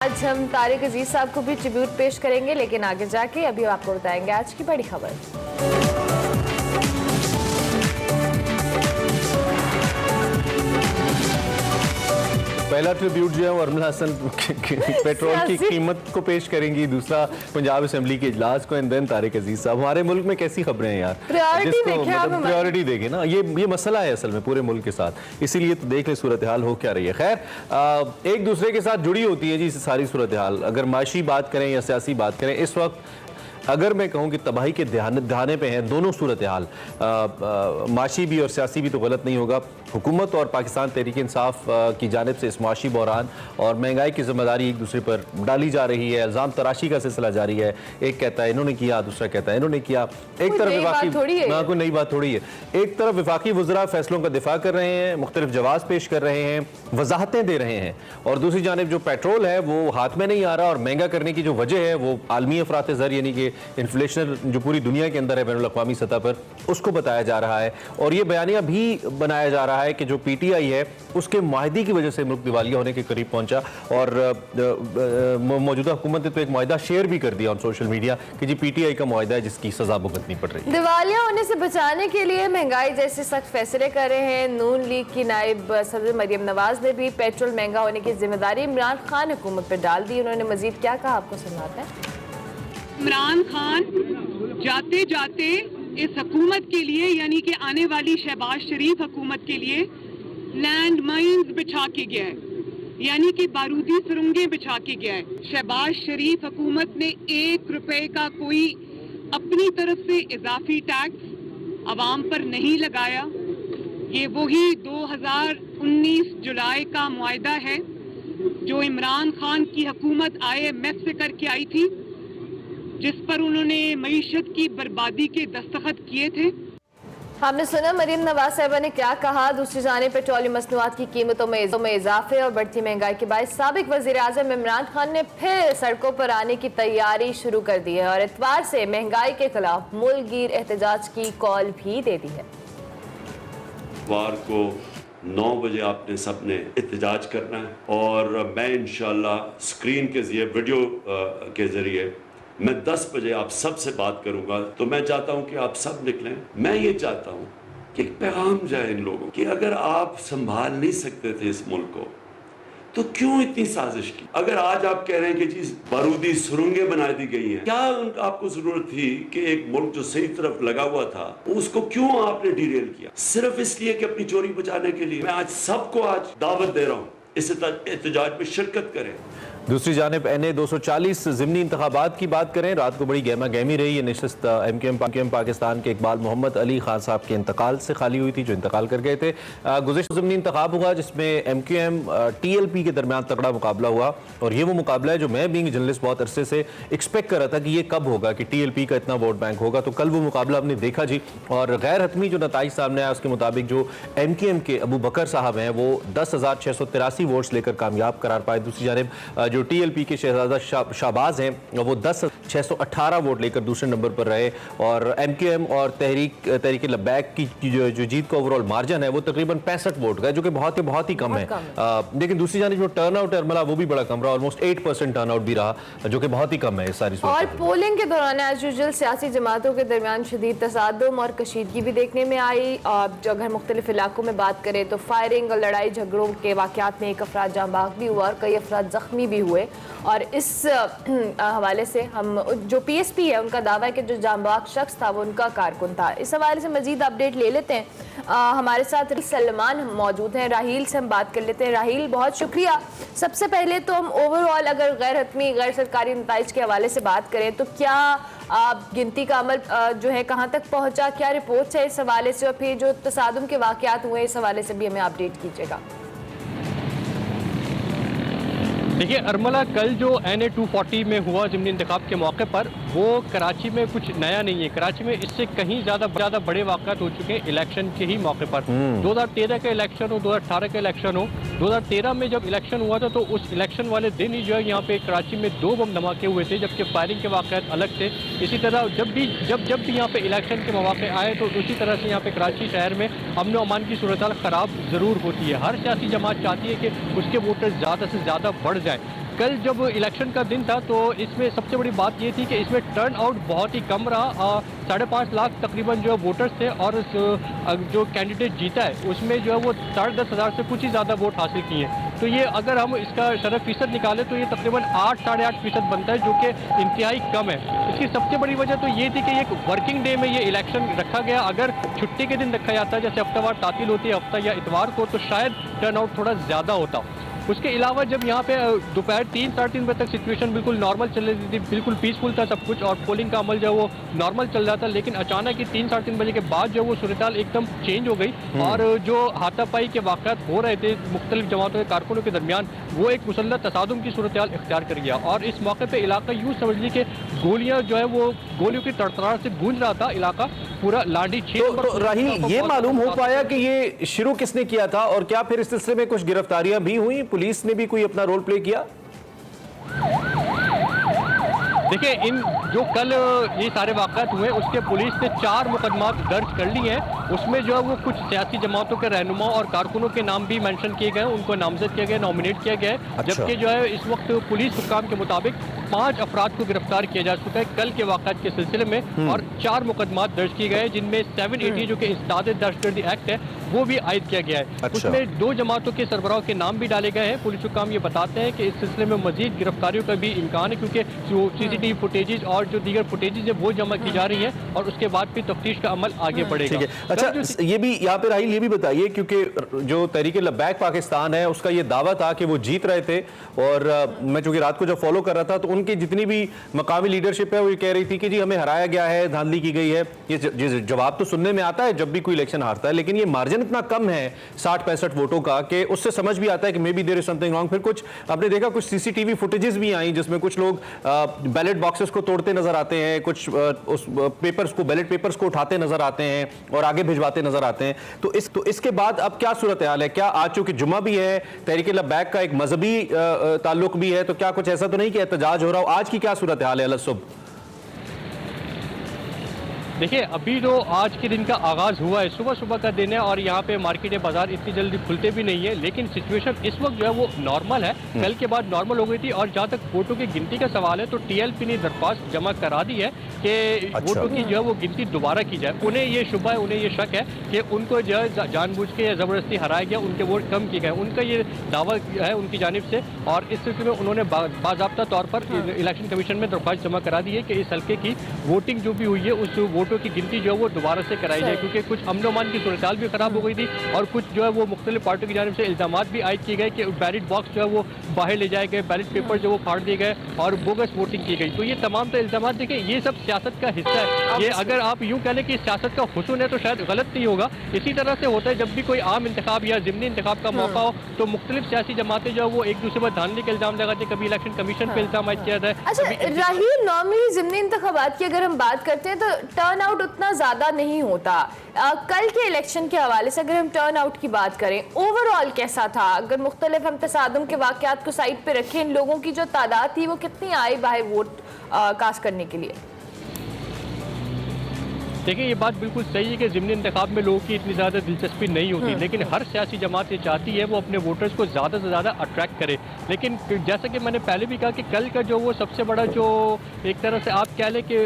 आज हम तारिक अजीज साहब को भी ट्रिब्यूट पेश करेंगे, लेकिन आगे जाके अभी आपको बताएंगे आज की बड़ी खबर। पहला ट्रिब्यूट जो है वो अरमला हसन पेट्रोल की कीमत को पेश करेंगी, दूसरा पंजाब असेंबली के इजलास को, एंड देन तारिक अजीज साहब। हमारे मुल्क में कैसी खबरें हैं यार, प्रायोरिटी देखें ना, ये मसला है असल में पूरे मुल्क के साथ, इसीलिए तो देख ले सूरत हाल हो क्या रही है। खैर एक दूसरे के साथ जुड़ी होती है जी सारी सूरत हाल। अगर माशी बात करें या सियासी बात करें, इस वक्त अगर मैं कहूँ कि तबाही के दहाने पे हैं दोनों सूरत हाल, माशी भी और सियासी भी तो गलत नहीं होगा। हुकूमत और पाकिस्तान तहरीक इंसाफ की जानिब से इस माशी बहरान और महंगाई की जिम्मेदारी एक दूसरे पर डाली जा रही है, इल्ज़ाम तराशी का सिलसिला जारी है। एक कहता है इन्होंने किया, दूसरा कहता है इन्होंने किया। एक तरफ विफाकी, कोई नई बात थोड़ी है, एक तरफ विफाकी वज़रा फैसलों का दिफा कर रहे हैं, मुख्तलिफ जवाब पेश कर रहे हैं, वजाहतें दे रहे हैं, और दूसरी जानिब जो पेट्रोल है वो हाथ में नहीं आ रहा, और महंगा करने की जो वजह है वो आलमी अफरात ज़र यानी कि इन्फ्लेशन जो पूरी दुनिया के अंदर है बैनुल अक़वामी सतह पर, उसको बताया जा रहा है। और ये बयानिया भी बनाया जा रहा है कि जो PTI है उसके माहदी की वजह से मुल्क दिवालिया होने के करीब पहुंचा, और मौजूदा हुकूमत ने तो एक माहदा शेयर भी कर दिया ऑन सोशल मीडिया कि जी PTI का माहदा है जिसकी सजा भुगतनी पड़ रही है। दिवालिया होने से बचाने के लिए महंगाई जैसे सख्त फैसले कर रहे हैं। नून लीग की नायब सदर मरियम नवाज ने भी पेट्रोल महंगा होने की जिम्मेदारी इमरान खान हुकूमत पर डाल दी। उन्होंने मजीद क्या कहा आपको सुनाते हैं। इमरान खान जाते जाते इस हुकूमत के लिए यानी कि आने वाली शहबाज शरीफ हुकूमत के लिए लैंड माइन्स बिछा के गया है, यानी कि बारूदी सुरंगें बिछा के गया है। शहबाज शरीफ हुकूमत ने 1 रुपए का कोई अपनी तरफ से इजाफी टैक्स अवाम पर नहीं लगाया। ये वही 2019 जुलाई का मुआहदा है जो इमरान खान की हुकूमत IMF से करके आई थी, जिस पर उन्होंने मईशत की बर्बादी के दस्तखत किए थे। हमने सुना मरियम नवाज साहिबा ने क्या कहा। दूसरी जानिब पेट्रोलियम मसनूआत की कीमतों में इजाफे और बढ़ती महंगाई के बाद साबिक वजीर आजम इमरान खान ने फिर सड़कों पर आने की तैयारी शुरू कर दी है और इतवार से महंगाई के खिलाफ मुल्कगीर एहतजाज की कॉल भी दे दी है। इतवार को 9 बजे आपने सबने एहतजाज करना है, और मैं इंशाल्लाह स्क्रीन के जरिए वीडियो के जरिए मैं 10 बजे आप सब से बात करूंगा। तो मैं चाहता हूं कि आप सब निकलें। मैं ये चाहता हूं कि एक पैगाम जाए इन लोगों कि अगर आप संभाल नहीं सकते थे इस मुल्क को तो क्यों इतनी साजिश की। अगर आज आप कह रहे हैं कि जी बारूदी सुरंगें बना दी गई हैं, क्या आपको जरूरत थी कि एक मुल्क जो सही तरफ लगा हुआ था उसको क्यों आपने डिरेल किया, सिर्फ इसलिए कि अपनी चोरी बचाने के लिए। मैं आज सबको आज दावत दे रहा हूं इस एहतजाज में शिरकत करें। दूसरी जानिब NA 240 ज़िमनी इंतखाबात की बात करें। रात को बड़ी गहमा गहमी रही। ये नशिस्त MQM पाकिस्तान के इकबाल मोहम्मद अली खान साहब के इंतकाल से खाली हुई थी, जो इंतकाल कर गए थे। गुज़िश्ता ज़िमनी इंतखाब हुआ जिसमें MQM TLP के दरमियान तगड़ा मुकाबला हुआ, और ये वो मुकाबला है जो मैं बीइंग जर्नलिस्ट बहुत अरसे से एक्सपेक्ट कर रहा था कि ये कब होगा कि TLP का इतना वोट बैंक होगा। तो कल वो मुकाबला हमने देखा जी, और गैर हतमी जो नताइज सामने आया उसके मुताबिक जो MQM के अबू बकर साहब हैं वो 10,683 वोट्स लेकर कामयाब करार पाए। दूसरी जानिब जो TLP के शहजादा शाहबाज हैं वो 10,618 वोट लेकर दूसरे नंबर पर रहे, और MQM और तहरीक लब्बैक की जो जीत का ओवरऑल मार्जिन है वो तकरीबन 65 वोट का है, जो कि बहुत ही कम है। लेकिन दूसरी जानिब जो टर्नआउट है अरमला वो भी बड़ा कम रहा, ऑलमोस्ट 8% टर्नआउट भी रहा, जो कि बहुत ही कम है इस सारी। और पोलिंग के दौरान एज यूजुअल सियासी जमातों के दरमियान शदीद तसादुम और कशीदगी भी देखने में आई। जो अगर मुख्तलिफ इलाकों में बात करें तो फायरिंग और लड़ाई झगड़ों के वाक़यात में एक अफराद जाँ बाग भी हुआ और कई अफराद जख्मी भी हुए। और इस हवाले से हम जो PSP है उनका दावा है कि जो जांबाग शख्स था वो उनका कारकुन था। इस हवाले से मजीद अपडेट ले लेते हैं। हमारे साथ सलमान मौजूद हैं, राहील से हम बात कर लेते हैं। राहील, बहुत शुक्रिया। सबसे पहले तो हम ओवरऑल अगर गैर हतमी गैर सरकारी नताइज के हवाले से बात करें तो क्या गिनती का अमल जो है कहाँ तक पहुँचा, क्या रिपोर्ट्स है इस हवाले से, और फिर जो तसादुम के वाक़यात हुए इस हवाले से भी हमें अपडेट कीजिएगा। देखिए अरमला, कल जो NA 240 में हुआ ज़िमनी इंतखाब के मौके पर वो कराची में कुछ नया नहीं है। कराची में इससे कहीं ज़्यादा बड़े वाक़यात हो चुके हैं इलेक्शन के ही मौके पर। 2013 का इलेक्शन हो, 2018 का इलेक्शन हो। 2013 में जब इलेक्शन हुआ था तो उस इलेक्शन वाले दिन ही जो है यहाँ पे कराची में 2 बम धमाके हुए थे, जबकि फायरिंग के वाक़यात अलग थे। इसी तरह जब भी यहाँ पे इलेक्शन के मौके आए तो उसी तरह से यहाँ पे कराची शहर में अमन अमान की सूरत ख़राब ज़रूर होती है। हर सियासी जमात चाहती है कि उसके वोटर ज़्यादा से ज़्यादा बढ़ जाए। कल जब इलेक्शन का दिन था तो इसमें सबसे बड़ी बात ये थी कि इसमें टर्न आउट बहुत ही कम रहा। 5.5 लाख तकरीबन जो है वोटर्स थे और जो कैंडिडेट जीता है उसमें जो है वो 10,500 से कुछ ही ज़्यादा वोट हासिल किए हैं। तो ये अगर हम इसका शरह फीसद निकालें तो ये तकरीबन 8-8.5% बनता है, जो कि इंतहाई कम है। इसकी सबसे बड़ी वजह तो ये थी कि एक वर्किंग डे में ये इलेक्शन रखा गया। अगर छुट्टी के दिन रखा जाता है, जैसे हफ्तावार तातील होती है हफ्ता या इतवार को, तो शायद टर्न आउट थोड़ा ज़्यादा होता। उसके अलावा जब यहाँ पे दोपहर 3-3:30 बजे तक सिचुएशन बिल्कुल नॉर्मल चल रही थी, बिल्कुल पीसफुल था सब कुछ और पोलिंग का अमल जो है वो नॉर्मल चल रहा था, लेकिन अचानक ही 3-3:30 बजे के बाद जो वो सूरत-ए-हाल एकदम चेंज हो गई और जो हाथापाई के वाक़यात हो रहे थे मुख्तलिफ जमातों के कारकुनों के दरमियान, वो एक मुसल्लह तसादुम की सूरत-ए-हाल इख्तियार कर गया। और इस मौके पर इलाका यूँ समझ ली कि गोलियाँ जो है वो गोलियों की तड़तड़ाहट से गूंज रहा था इलाका पूरा। लाडी तो राहील, ये मालूम हो पाया कि ये शुरू किसने किया था और क्या फिर इस सिलसिले में कुछ गिरफ्तारियां भी हुई, पुलिस ने भी कोई अपना रोल प्ले किया? देखिए, इन जो कल ये सारे वाक़यात हुए उसके पुलिस ने 4 मुकदमा दर्ज कर लिए हैं। उसमें जो है वो कुछ सियासी जमातों के रहनुमा और कारकुनों के नाम भी मेंशन किए गए, उनको नामजद किया गया, नॉमिनेट किया गया है। अच्छा। जबकि जो है इस वक्त पुलिस हुक्काम के मुताबिक 5 अफराद को गिरफ्तार किया जा चुका है कल के वाक़यात के सिलसिले में और 4 मुकदमा दर्ज किए गए, जिनमें 780 जो कि इंसदाद दहशतगर्दी एक्ट है वो भी आयद किया गया है। अच्छा। उसमें 2 जमातों के सरबराहों के नाम भी डाले गए हैं। पुलिस हुक्काम ये बताते हैं कि इस सिलसिले में मजीद गिरफ्तारियों का भी इम्कान है, क्योंकि जो CCTV फुटेजेज और जो दीगर फुटेजेज है वो जमा की जा रही है और उसके बाद भी तफ्तीश का अमल आगे बढ़ेगा। ठीक है। अच्छा, ये भी यहाँ पे राहील ये भी बताइए, क्योंकि जो तहरीक लब्बैक पाकिस्तान है उसका ये दावा था कि वो जीत रहे थे और मैं चूंकि रात को जब फॉलो कर रहा था तो उनकी जितनी भी मकामी लीडरशिप है वो ये कह रही थी कि जी हमें हराया गया है, धांधली की गई है। ये जवाब तो सुनने में आता है जब भी कोई इलेक्शन हारता है, लेकिन ये मार्जिन इतना कम है 60-65 वोटों का कि उससे समझ भी आता है कि may be there is something wrong. फिर कुछ आपने देखा कुछ CCTV फुटेजेस भी आई जिसमें कुछ लोग बैलेट बॉक्सेस को तोड़ते नजर आते हैं, कुछ उस पेपर्स को, बैलेट पेपर्स को उठाते नजर आते हैं और आगे भिजवाते नजर आते हैं। तो इसके बाद अब क्या सूरत हाल है? क्या आज चूंकि जुम्मा भी है, तहरीक लब्बैक का एक मजहबी ताल्लुक भी है, तो क्या कुछ ऐसा तो नहीं कि एहतजाज हो रहा हो? आज की क्या सूरत हाल है सुबह? देखिए, अभी जो आज के दिन का आगाज़ हुआ है, सुबह सुबह का दिन है और यहाँ पे मार्केटें बाजार इतनी जल्दी खुलते भी नहीं है, लेकिन सिचुएशन इस वक्त जो है वो नॉर्मल है। कल के बाद नॉर्मल हो गई थी और जहाँ तक वोटों की गिनती का सवाल है तो TLP ने दरख्वास्त जमा करा दी है कि वोटों की जो है वो गिनती दोबारा की जाए। उन्हें ये शुबा है, उन्हें ये शक है कि उनको जो है जानबूझ के या ज़बरदस्ती हराया गया, उनके वोट कम किए गए, उनका ये दावा है उनकी जानिब से। और इस सिलसिले में उन्होंने बाज़ाब्ता तौर पर इलेक्शन कमीशन में दरख्वास्त जमा करा दी है कि इस हल्के की वोटिंग जो भी हुई है उस वोटों की गिनती जो है वो दोबारा से कराई जाए, क्योंकि कुछ अमन-ओ-अमान की सूरत-ए-हाल भी खराब हो गई थी और कुछ जो है वो मुख्तलिफ पार्टियों की जानिब से इल्ज़ामात भी आयद किए गए कि बैलेट बॉक्स जो है वो बाहर ले जाए गए, बैलेट पेपर जो वो फाड़ दिए गए और बोगस वोटिंग की गई। तो ये तमाम तो इल्ज़ामात देखें, ये सब सियासत का हिस्सा है। ये अगर आप यूँ कह लें कि सियासत का हुस्न है तो शायद गलत नहीं होगा। इसी तरह से होता है जब भी कोई आम इंतखाब या ज़िमनी इंतखाब का मौका हो तो मुख्तलिफ सियासी जमातें जो है वो एक दूसरे पर धांधली का इल्ज़ाम लगाते हैं, कभी इलेक्शन कमीशन पर इल्ज़ाम आयद किया जाए। अच्छा राहील, नॉर्मली ज़िमनी इंतखाबात की अगर हम बात करते हैं तो टर्न आउट उतना ज़्यादा नहीं होता। कल के इलेक्शन के हवाले से अगर हम टर्न आउट की बात करें, ओवरऑल कैसा था? अगर मुख्तलिफ हम तसादुम के वाक़यात को साइड पे रखें, इन लोगों की जो तादाद थी वो कितनी आई बाहर वोट कास्ट करने के लिए? देखिए, ये बात बिल्कुल सही है कि ज़िमनी इंतखाब में लोगों की इतनी ज़्यादा दिलचस्पी नहीं होती, लेकिन हर सियासी जमात ये चाहती है वो अपने वोटर्स को ज़्यादा से ज़्यादा अट्रैक्ट करे। लेकिन जैसा कि मैंने पहले भी कहा कि कल का जो वो सबसे बड़ा जो एक तरह से आप कह लें कि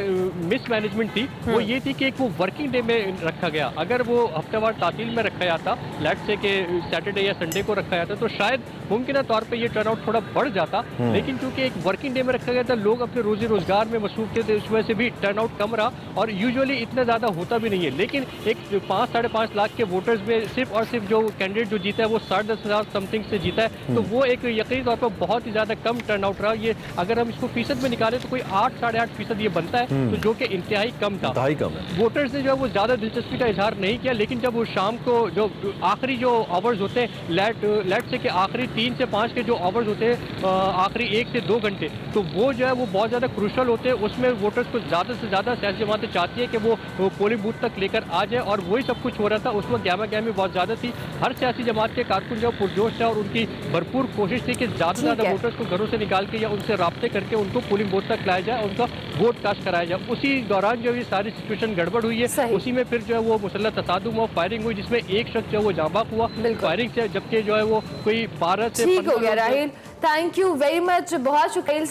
मिसमैनेजमेंट थी, वो ये थी कि एक वो वर्किंग डे में रखा गया। अगर वो हफ्तेवार तातील में रखा जाता, लेट्स से कि सैटरडे या संडे को रखा जाता, तो शायद मुमकिन तौर पर यह टर्नआउट थोड़ा बढ़ जाता। लेकिन चूँकि एक वर्किंग डे में रखा गया था, लोग अपने रोज़ी रोज़गार में मसरूफ थे, तो इस वजह से भी टर्नआउट कम रहा और यूजुअली इतना ज़्यादा होता भी नहीं है। लेकिन एक 5-5.5 लाख के वोटर्स में सिर्फ और सिर्फ जो कैंडिडेट जो जीता है वो 10,500 समथिंग से जीता है, तो वो एक यकीनी तौर पर बहुत ही ज़्यादा कम टर्नआउट रहा। ये अगर हम इसको फीसद में निकालें तो कोई 8-8.5% ये बनता है, तो जो कि इंतहाई कम था। वोटर्स ने जो है वो ज़्यादा दिलचस्पी का इजहार नहीं किया, लेकिन जब वो शाम को जो आखिरी जो आवर्स होते हैं, लेट से कि आखिरी 3 से 5 के जो आवर्स होते हैं, आखिरी 1 से 2 घंटे, तो वो जो है वो बहुत ज़्यादा क्रूशल होते हैं। उसमें वोटर्स को ज़्यादा से ज़्यादा सियासी जमातें चाहती है कि वो पोलिंग बूथ तक लेकर आ जाए, और वही सब कुछ हो रहा था। उस वक्त गहमा-गहमी बहुत ज़्यादा थी। हर सियासी जमात के कारकुन जो पुरजोश है और उनकी भरपूर कोशिश थी कि ज़्यादा से ज़्यादा वोटर्स को घरों से निकाल के या उनसे राब्ते करके उनको पोलिंग बूथ तक लाया जाए, उनका वोट कास्ट कराया जाए। उसी दौरान जो ये सारी सिचुएशन गड़बड़ हुई है, उसी में फिर जो है वो मुसल्लह तसादुम हुआ, फायरिंग हुई, जिसमें एक शख्स जो है वो जाँ बाक हुआ फायरिंग से, जबकि जो है वो कोई 12 से 15 हो गया। राहील, थैंक यू वेरी मच, बहुत शुक्रिया।